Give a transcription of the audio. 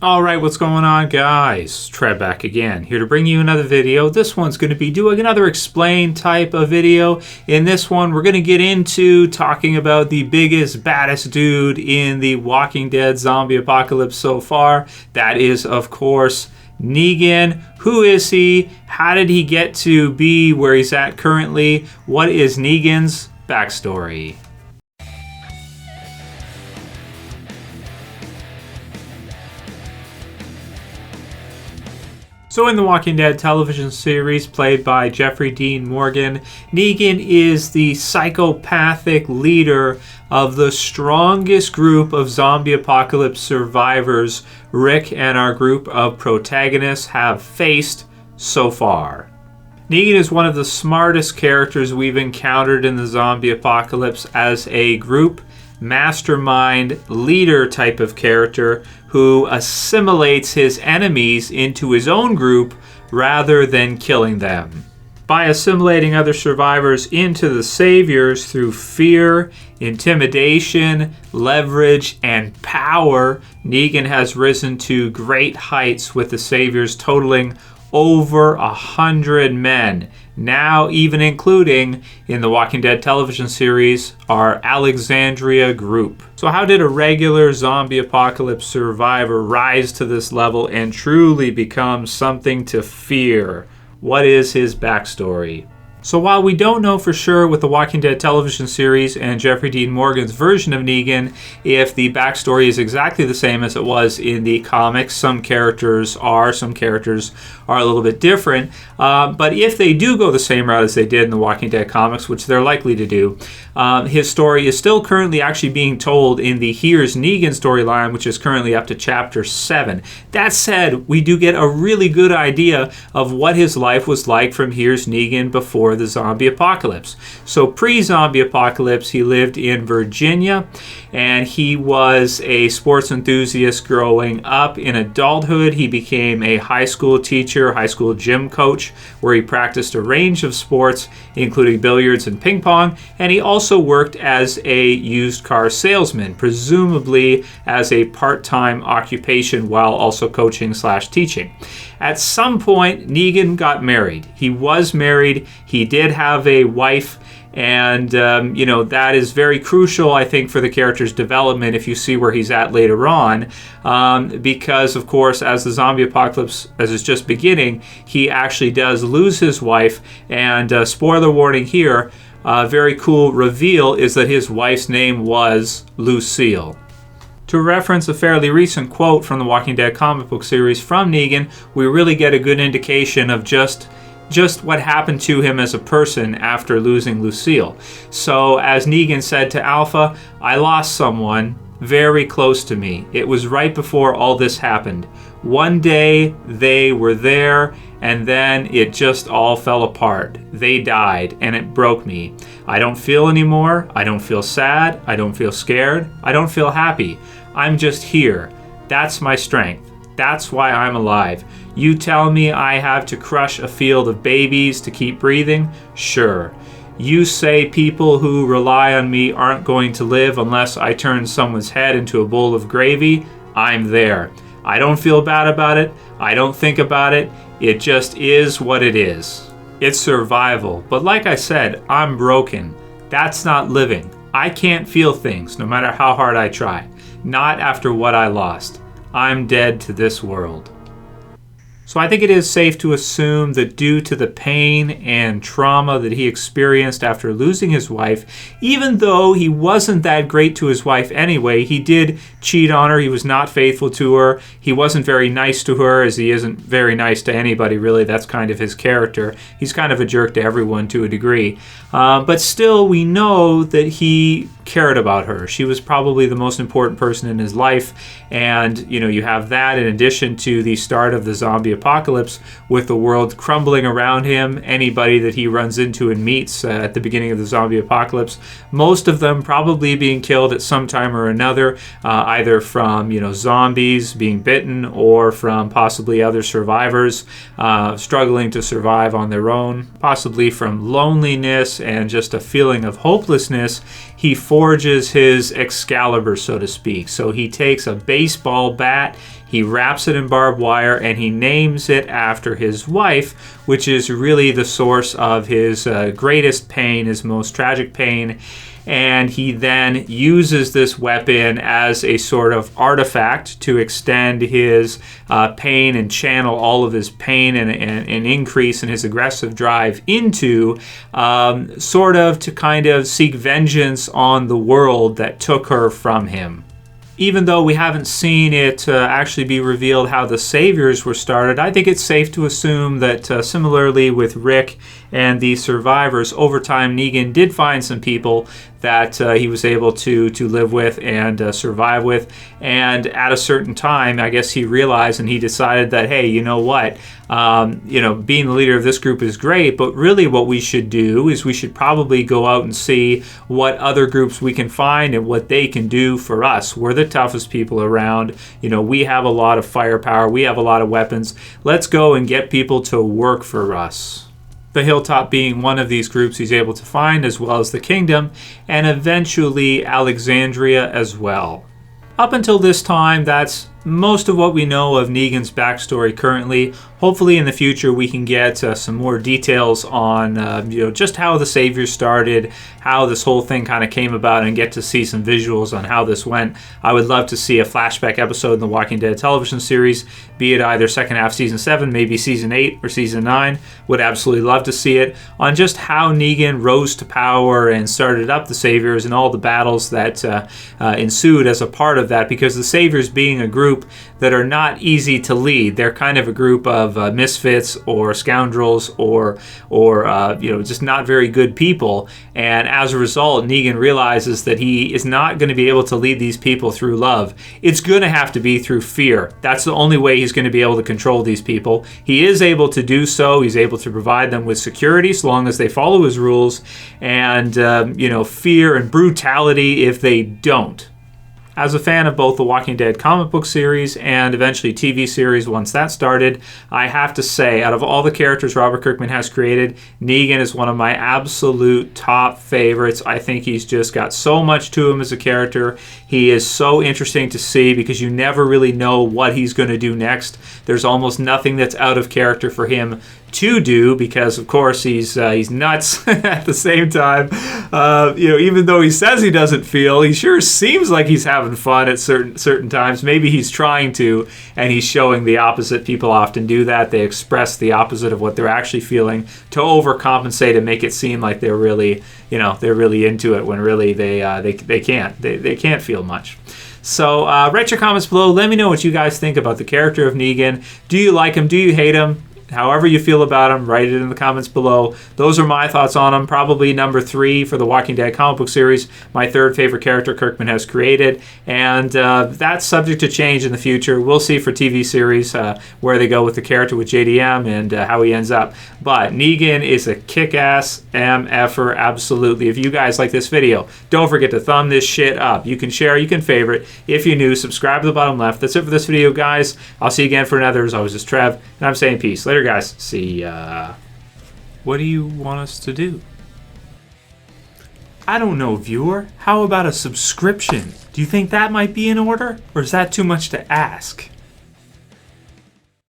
Alright, what's going on, guys? Trev back again, here to bring you another video. This one's going to be doing another explain type of video. In this one, we're going to get into talking about the biggest, baddest dude in the Walking Dead zombie apocalypse so far. That is, of course, Negan. Who is he? How did he get to be where he's at currently? What is Negan's backstory? So in the Walking Dead television series played by Jeffrey Dean Morgan, Negan is the psychopathic leader of the strongest group of zombie apocalypse survivors Rick and our group of protagonists have faced so far. Negan is one of the smartest characters we've encountered in the zombie apocalypse as a group mastermind leader type of character who assimilates his enemies into his own group rather than killing them. By assimilating other survivors into the saviors through fear, intimidation, leverage, and power, Negan has risen to great heights with the saviors totaling over 100 men, now even including, in the Walking Dead television series, our Alexandria group. So how did a regular zombie apocalypse survivor rise to this level and truly become something to fear? What is his backstory? So while we don't know for sure with the Walking Dead television series and Jeffrey Dean Morgan's version of Negan if the backstory is exactly the same as it was in the comics, some characters are a little bit different, but if they do go the same route as they did in the Walking Dead comics, which they're likely to do, his story is still currently actually being told in the Here's Negan storyline, which is currently up to chapter 7. That said, we do get a really good idea of what his life was like from Here's Negan before the zombie apocalypse. So pre-zombie apocalypse, he lived in Virginia, and he was a sports enthusiast growing up. In adulthood, he became a high school teacher, high school gym coach, where he practiced a range of sports, including billiards and ping pong, and he also worked as a used car salesman, presumably as a part-time occupation while also coaching/teaching. At some point, Negan got married. He was married. He did have a wife, and that is very crucial, I think, for the character's development if you see where he's at later on, because, of course, as the zombie apocalypse is just beginning, he actually does lose his wife, and spoiler warning here, very cool reveal is that his wife's name was Lucille. To reference a fairly recent quote from the Walking Dead comic book series from Negan, we really get a good indication of just what happened to him as a person after losing Lucille. So, as Negan said to Alpha, I lost someone very close to me. It was right before all this happened. One day they were there, and then it just all fell apart. They died, and it broke me. I don't feel anymore. I don't feel sad. I don't feel scared. I don't feel happy. I'm just here. That's my strength. That's why I'm alive. You tell me I have to crush a field of babies to keep breathing? Sure. You say people who rely on me aren't going to live unless I turn someone's head into a bowl of gravy? I'm there. I don't feel bad about it. I don't think about it. It just is what it is. It's survival. But like I said, I'm broken. That's not living. I can't feel things no matter how hard I try. Not after what I lost. I'm dead to this world. So I think it is safe to assume that due to the pain and trauma that he experienced after losing his wife, even though he wasn't that great to his wife anyway, he did cheat on her, he was not faithful to her, he wasn't very nice to her, as he isn't very nice to anybody really. That's kind of his character. He's kind of a jerk to everyone to a degree. But still, we know that he cared about her. She was probably the most important person in his life, and you have that in addition to the start of the zombie apocalypse with the world crumbling around him. Anybody that he runs into and meets at the beginning of the zombie apocalypse, most of them probably being killed at some time or another, either from zombies being bitten or from possibly other survivors struggling to survive on their own, possibly from loneliness and just a feeling of hopelessness. He forges his Excalibur, so to speak. So he takes a baseball bat, he wraps it in barbed wire, and he names it after his wife, which is really the source of his greatest pain, his most tragic pain. And he then uses this weapon as a sort of artifact to extend his pain and channel all of his pain and increase in his aggressive drive into sort of to kind of seek vengeance on the world that took her from him. Even though we haven't seen it actually be revealed how the Saviors were started, I think it's safe to assume that similarly with Rick and the survivors, over time Negan did find some people that he was able to live with and survive with. And at a certain time, I guess he realized and he decided that, hey, you know what? Being the leader of this group is great, but really what we should do is we should probably go out and see what other groups we can find and what they can do for us. We're the toughest people around. We have a lot of firepower. We have a lot of weapons. Let's go and get people to work for us. The Hilltop being one of these groups he's able to find, as well as the Kingdom, and eventually Alexandria as well. Up until this time, that's most of what we know of Negan's backstory currently. Hopefully in the future we can get some more details on just how the Saviors started, how this whole thing kind of came about, and get to see some visuals on how this went. I would love to see a flashback episode in the Walking Dead television series, be it either second half season 7, maybe season 8 or season 9. Would absolutely love to see it on just how Negan rose to power and started up the Saviors and all the battles that ensued as a part of that, because the Saviors being a group that are not easy to lead. They're kind of a group of misfits or scoundrels or just not very good people. And as a result, Negan realizes that he is not going to be able to lead these people through love. It's going to have to be through fear. That's the only way he's going to be able to control these people. He is able to do so. He's able to provide them with security so long as they follow his rules, and fear and brutality if they don't. As a fan of both the Walking Dead comic book series and eventually TV series once that started, I have to say, out of all the characters Robert Kirkman has created, Negan is one of my absolute top favorites. I think he's just got so much to him as a character. He is so interesting to see because you never really know what he's going to do next. There's almost nothing that's out of character for him to do, because of course he's nuts at the same time. Even though he says he doesn't feel, he sure seems like he's having fun at certain times. Maybe he's trying to, and he's showing the opposite. People often do that. They express the opposite of what they're actually feeling to overcompensate and make it seem like they're really into it, when really they can't feel much. So write your comments below. Let me know what you guys think about the character of Negan. Do you like him? Do you hate him? However you feel about him, write it in the comments below. Those are my thoughts on him. Probably number 3 for the Walking Dead comic book series. My third favorite character Kirkman has created. And that's subject to change in the future. We'll see for TV series where they go with the character with JDM and how he ends up. But Negan is a kick-ass MFer, absolutely. If you guys like this video, don't forget to thumb this shit up. You can share, you can favorite. If you're new, subscribe to the bottom left. That's it for this video, guys. I'll see you again for another. As always, it's Trev, and I'm saying peace. Later, guys. See ya. What do you want us to do? I don't know, viewer. How about a subscription? Do you think that might be in order? Or is that too much to ask?